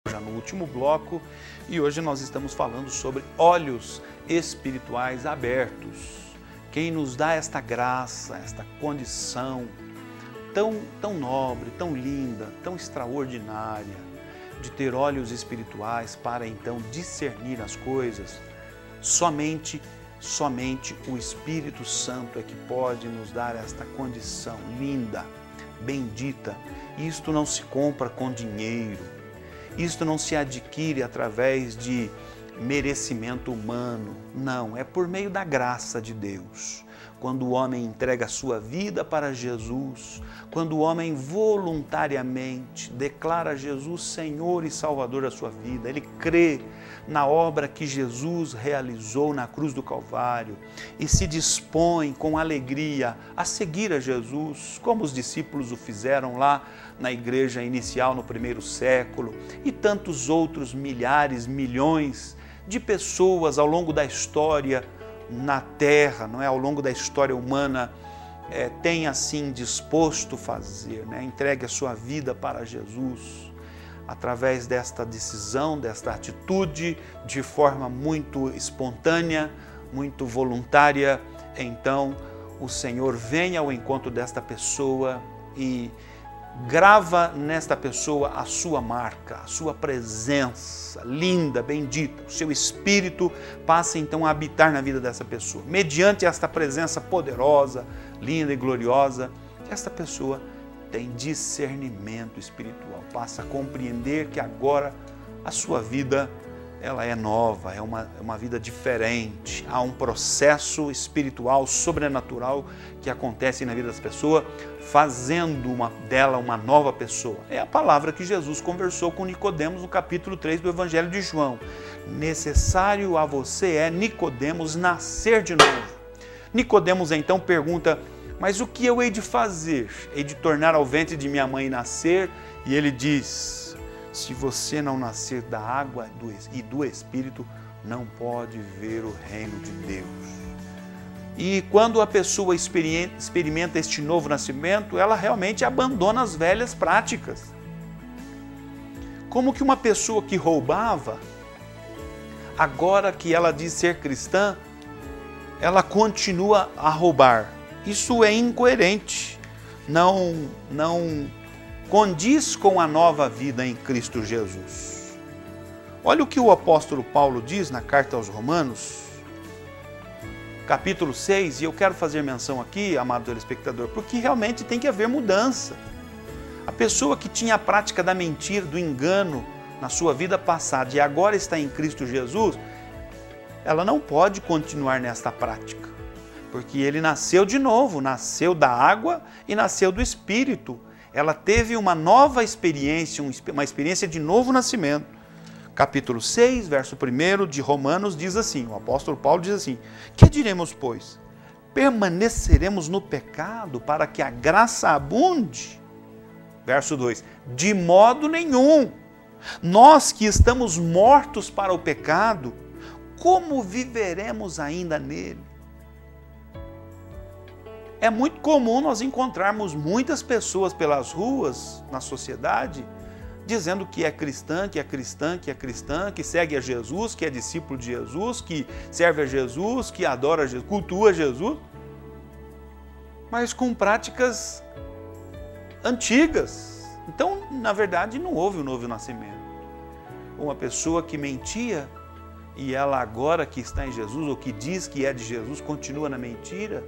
Já no último bloco, e hoje nós estamos falando sobre olhos espirituais abertos. Quem nos dá esta graça, esta condição tão nobre, tão linda, tão extraordinária, de ter olhos espirituais para então discernir as coisas, somente o Espírito Santo é que pode nos dar esta condição linda, bendita. Isto não se compra com dinheiro, isto não se adquire através de merecimento humano, não, é por meio da graça de Deus. Quando o homem entrega a sua vida para Jesus, quando o homem voluntariamente declara Jesus Senhor e Salvador da sua vida, ele crê na obra que Jesus realizou na cruz do Calvário e se dispõe com alegria a seguir a Jesus, como os discípulos o fizeram lá na igreja inicial no primeiro século e tantos outros milhares, milhões de pessoas ao longo da história na Terra, não é? Ao longo da história humana, tem assim disposto fazer, né? Entregue a sua vida para Jesus, através desta decisão, desta atitude, de forma muito espontânea, muito voluntária. Então, o Senhor vem ao encontro desta pessoa e grava nesta pessoa a sua marca, a sua presença linda, bendita. O seu Espírito passa então a habitar na vida dessa pessoa. Mediante esta presença poderosa, linda e gloriosa, esta pessoa tem discernimento espiritual, passa a compreender que agora a sua vida ela é nova, é uma vida diferente. Há um processo espiritual, sobrenatural que acontece na vida das pessoas, fazendo dela uma nova pessoa. É a palavra que Jesus conversou com Nicodemos no capítulo 3 do Evangelho de João. Necessário a você Nicodemos, nascer de novo. Nicodemos então pergunta, mas o que eu hei de fazer? Hei de tornar ao ventre de minha mãe nascer? E ele diz, se você não nascer da água e do Espírito, não pode ver o reino de Deus. E quando a pessoa experimenta este novo nascimento, ela realmente abandona as velhas práticas. Como que uma pessoa que roubava, agora que ela diz ser cristã, ela continua a roubar. Isso é incoerente, não condiz com a nova vida em Cristo Jesus. Olha o que o apóstolo Paulo diz na carta aos Romanos, capítulo 6, e eu quero fazer menção aqui, amado telespectador, porque realmente tem que haver mudança. A pessoa que tinha a prática da mentira, do engano na sua vida passada e agora está em Cristo Jesus, ela não pode continuar nesta prática, porque ele nasceu de novo, nasceu da água e nasceu do Espírito. Ela teve uma nova experiência, uma experiência de novo nascimento. Capítulo 6, verso 1 de Romanos diz assim, o apóstolo Paulo diz assim, que diremos, pois? Permaneceremos no pecado para que a graça abunde? Verso 2, de modo nenhum. Nós que estamos mortos para o pecado, como viveremos ainda nele? É muito comum nós encontrarmos muitas pessoas pelas ruas, na sociedade, dizendo que é cristã, que é cristã, que é cristã, que segue a Jesus, que é discípulo de Jesus, que serve a Jesus, que adora Jesus, cultua Jesus, mas com práticas antigas. Então, na verdade, não houve um novo nascimento. Uma pessoa que mentia e ela agora que está em Jesus, ou que diz que é de Jesus, continua na mentira.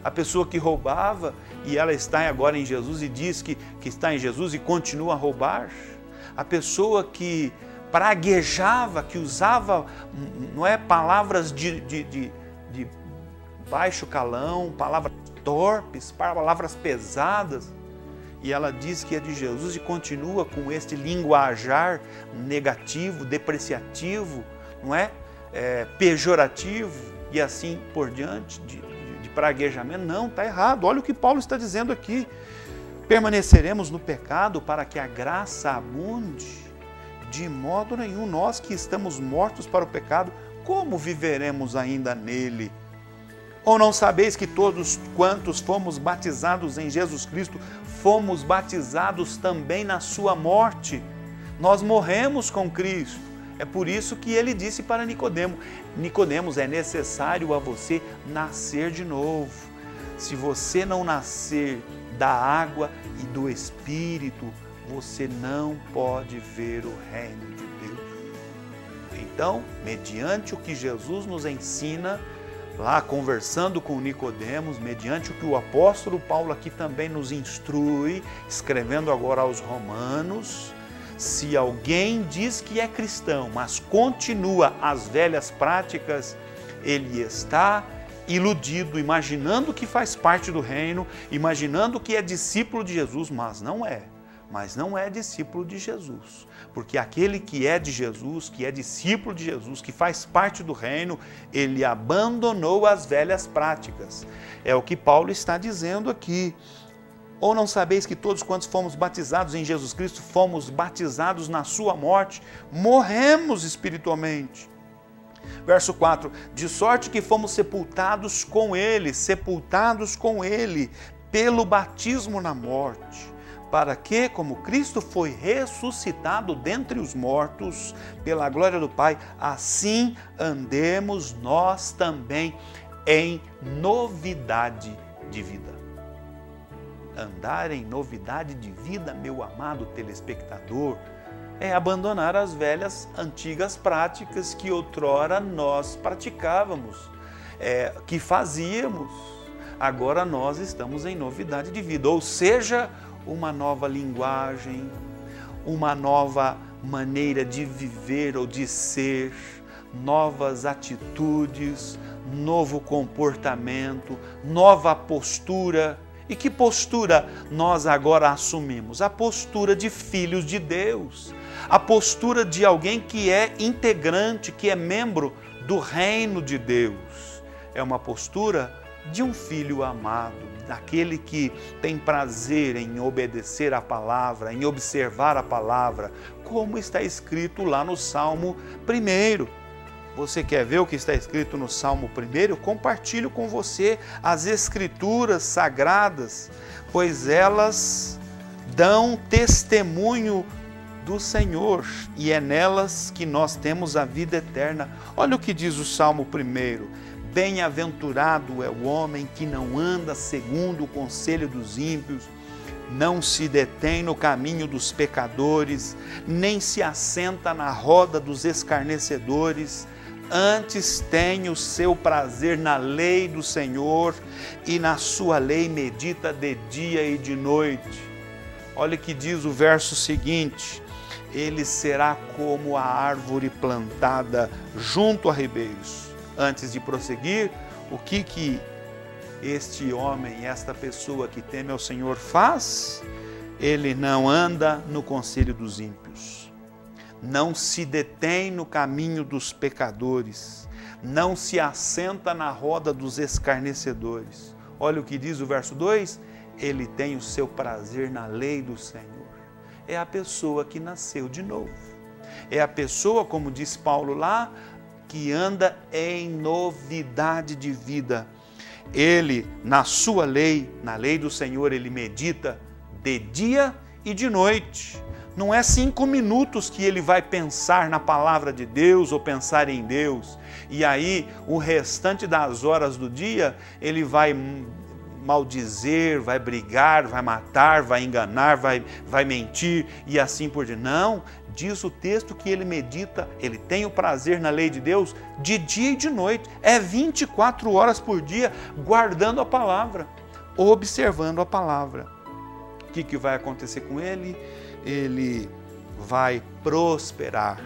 A pessoa que roubava e ela está agora em Jesus e diz que está em Jesus e continua a roubar. A pessoa que praguejava, que usava palavras de baixo calão, palavras torpes, palavras pesadas. E ela diz que é de Jesus e continua com este linguajar negativo, depreciativo, pejorativo e assim por diante, de praguejamento. Não, está errado. Olha o que Paulo está dizendo aqui. Permaneceremos no pecado para que a graça abunde? De modo nenhum. Nós que estamos mortos para o pecado, como viveremos ainda nele? Ou não sabeis que todos quantos fomos batizados em Jesus Cristo, fomos batizados também na sua morte? Nós morremos com Cristo. É por isso que ele disse para Nicodemos: Nicodemos, é necessário a você nascer de novo. Se você não nascer da água e do Espírito, você não pode ver o reino de Deus. Então, mediante o que Jesus nos ensina, lá conversando com Nicodemos, mediante o que o apóstolo Paulo aqui também nos instrui, escrevendo agora aos Romanos, se alguém diz que é cristão, mas continua as velhas práticas, ele está iludido, imaginando que faz parte do reino, imaginando que é discípulo de Jesus, mas não é discípulo de Jesus. Porque aquele que é de Jesus, que é discípulo de Jesus, que faz parte do reino, ele abandonou as velhas práticas. É o que Paulo está dizendo aqui. Ou não sabeis que todos quantos fomos batizados em Jesus Cristo, fomos batizados na sua morte, morremos espiritualmente. Verso 4, de sorte que fomos sepultados com ele pelo batismo na morte, para que, como Cristo foi ressuscitado dentre os mortos, pela glória do Pai, assim andemos nós também em novidade de vida. Andar em novidade de vida, meu amado telespectador, é abandonar as velhas, antigas práticas que outrora nós praticávamos, que fazíamos. Agora nós estamos em novidade de vida, ou seja, uma nova linguagem, uma nova maneira de viver ou de ser, novas atitudes, novo comportamento, nova postura. E que postura nós agora assumimos? A postura de filhos de Deus, a postura de alguém que é integrante, que é membro do reino de Deus. É uma postura de um filho amado, daquele que tem prazer em obedecer a palavra, em observar a palavra, como está escrito lá no Salmo 1. Você quer ver o que está escrito no Salmo 1? Eu compartilho com você as Escrituras sagradas, pois elas dão testemunho do Senhor e é nelas que nós temos a vida eterna. Olha o que diz o Salmo 1. Bem-aventurado é o homem que não anda segundo o conselho dos ímpios, não se detém no caminho dos pecadores, nem se assenta na roda dos escarnecedores. Antes tem o seu prazer na lei do Senhor e na sua lei medita de dia e de noite. Olha o que diz o verso seguinte: ele será como a árvore plantada junto a ribeiros. Antes de prosseguir, o que este homem, esta pessoa que teme ao Senhor faz? Ele não anda no conselho dos ímpios. Não se detém no caminho dos pecadores, não se assenta na roda dos escarnecedores. Olha o que diz o verso 2, ele tem o seu prazer na lei do Senhor. É a pessoa que nasceu de novo. É a pessoa, como diz Paulo lá, que anda em novidade de vida. Ele, na sua lei, na lei do Senhor, ele medita de dia e de noite. Não é 5 minutos que ele vai pensar na palavra de Deus ou pensar em Deus. E aí, o restante das horas do dia, ele vai maldizer, vai brigar, vai matar, vai enganar, vai mentir e assim por diante. Não, diz o texto que ele medita, ele tem o prazer na lei de Deus de dia e de noite. É 24 horas por dia guardando a palavra, observando a palavra. O que vai acontecer com ele? Ele vai prosperar.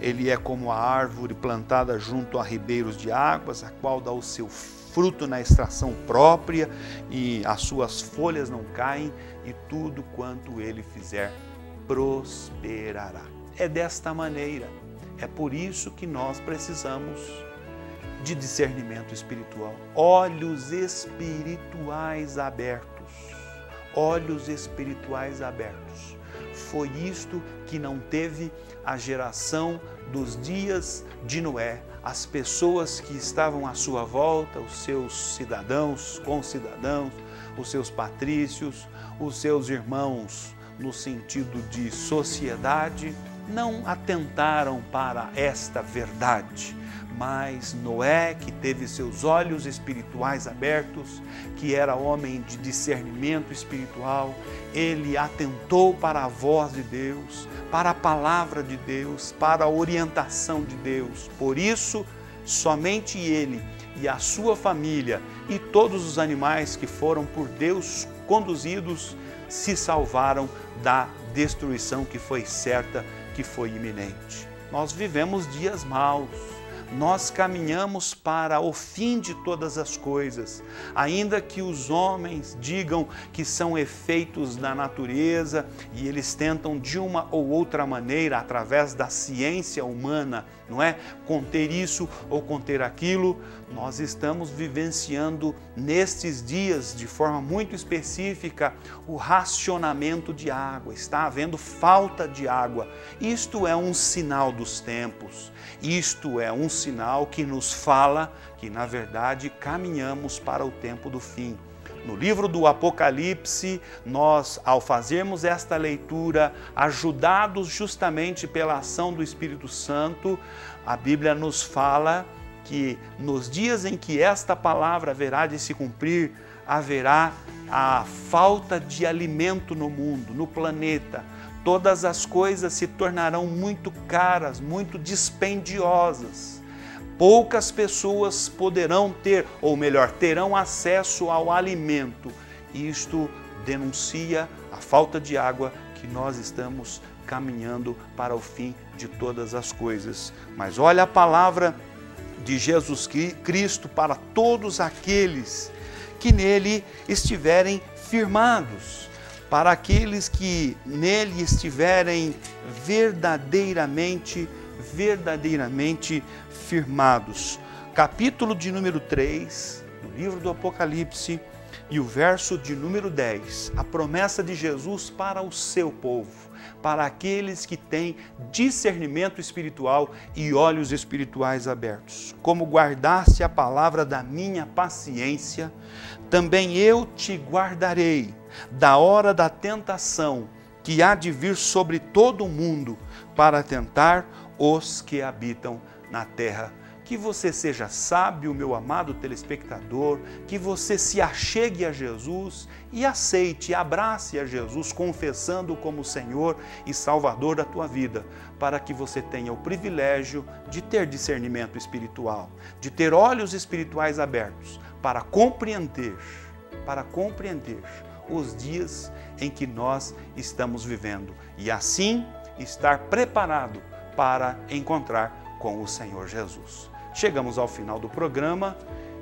Ele é como a árvore plantada junto a ribeiros de águas, a qual dá o seu fruto na estação própria e as suas folhas não caem e tudo quanto ele fizer prosperará. É desta maneira. É por isso que nós precisamos de discernimento espiritual. Olhos espirituais abertos. Olhos espirituais abertos. Foi isto que não teve a geração dos dias de Noé. As pessoas que estavam à sua volta, os seus cidadãos, concidadãos, os seus patrícios, os seus irmãos no sentido de sociedade, não atentaram para esta verdade. Mas Noé, que teve seus olhos espirituais abertos, que era homem de discernimento espiritual, ele atentou para a voz de Deus, para a palavra de Deus, para a orientação de Deus. Por isso, somente ele e a sua família e todos os animais que foram por Deus conduzidos se salvaram da destruição que foi certa, que foi iminente. Nós vivemos dias maus. Nós caminhamos para o fim de todas as coisas, ainda que os homens digam que são efeitos da natureza e eles tentam de uma ou outra maneira, através da ciência humana, não é? Conter isso ou conter aquilo. Nós estamos vivenciando nestes dias, de forma muito específica, o racionamento de água. Está havendo falta de água. Isto é um sinal dos tempos. Isto é um sinal que nos fala que, na verdade, caminhamos para o tempo do fim. No livro do Apocalipse, nós, ao fazermos esta leitura, ajudados justamente pela ação do Espírito Santo, a Bíblia nos fala que nos dias em que esta palavra haverá de se cumprir, haverá a falta de alimento no mundo, no planeta. Todas as coisas se tornarão muito caras, muito dispendiosas. Poucas pessoas poderão ter, ou melhor, terão acesso ao alimento. Isto denuncia a falta de água que nós estamos caminhando para o fim de todas as coisas. Mas olha a palavra de Jesus Cristo para todos aqueles que nele estiverem firmados, para aqueles que nele estiverem verdadeiramente firmados. Capítulo de número 3, do livro do Apocalipse, e o verso de número 10, a promessa de Jesus para o seu povo, para aqueles que têm discernimento espiritual e olhos espirituais abertos. Como guardaste a palavra da minha paciência, também eu te guardarei da hora da tentação que há de vir sobre todo o mundo para tentar os que habitam na terra. Que você seja sábio, meu amado telespectador, que você se achegue a Jesus e aceite, abrace a Jesus, confessando como Senhor e Salvador da tua vida, para que você tenha o privilégio de ter discernimento espiritual, de ter olhos espirituais abertos, para compreender os dias em que nós estamos vivendo e assim estar preparado para encontrar com o Senhor Jesus. Chegamos ao final do programa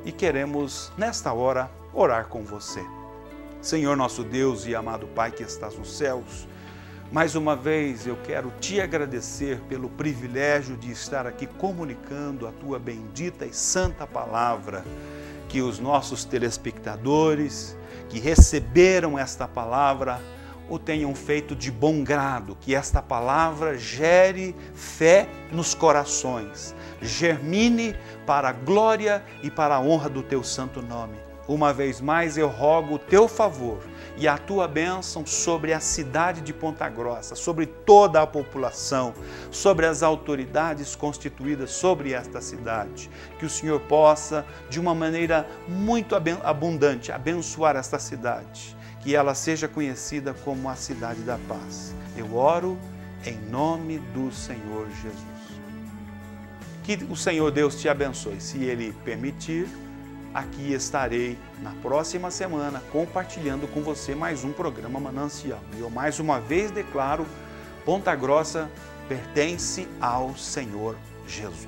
e queremos, nesta hora, orar com você. Senhor nosso Deus e amado Pai que estás nos céus, mais uma vez eu quero te agradecer pelo privilégio de estar aqui comunicando a tua bendita e santa palavra, que os nossos telespectadores que receberam esta palavra o tenham feito de bom grado, que esta palavra gere fé nos corações, germine para a glória e para a honra do teu santo nome. Uma vez mais eu rogo o teu favor e a tua bênção sobre a cidade de Ponta Grossa, sobre toda a população, sobre as autoridades constituídas sobre esta cidade. Que o Senhor possa, de uma maneira muito abundante, abençoar esta cidade, que ela seja conhecida como a cidade da paz. Eu oro em nome do Senhor Jesus. Que o Senhor Deus te abençoe. Se Ele permitir, aqui estarei na próxima semana compartilhando com você mais um programa Manancial. E eu mais uma vez declaro, Ponta Grossa pertence ao Senhor Jesus.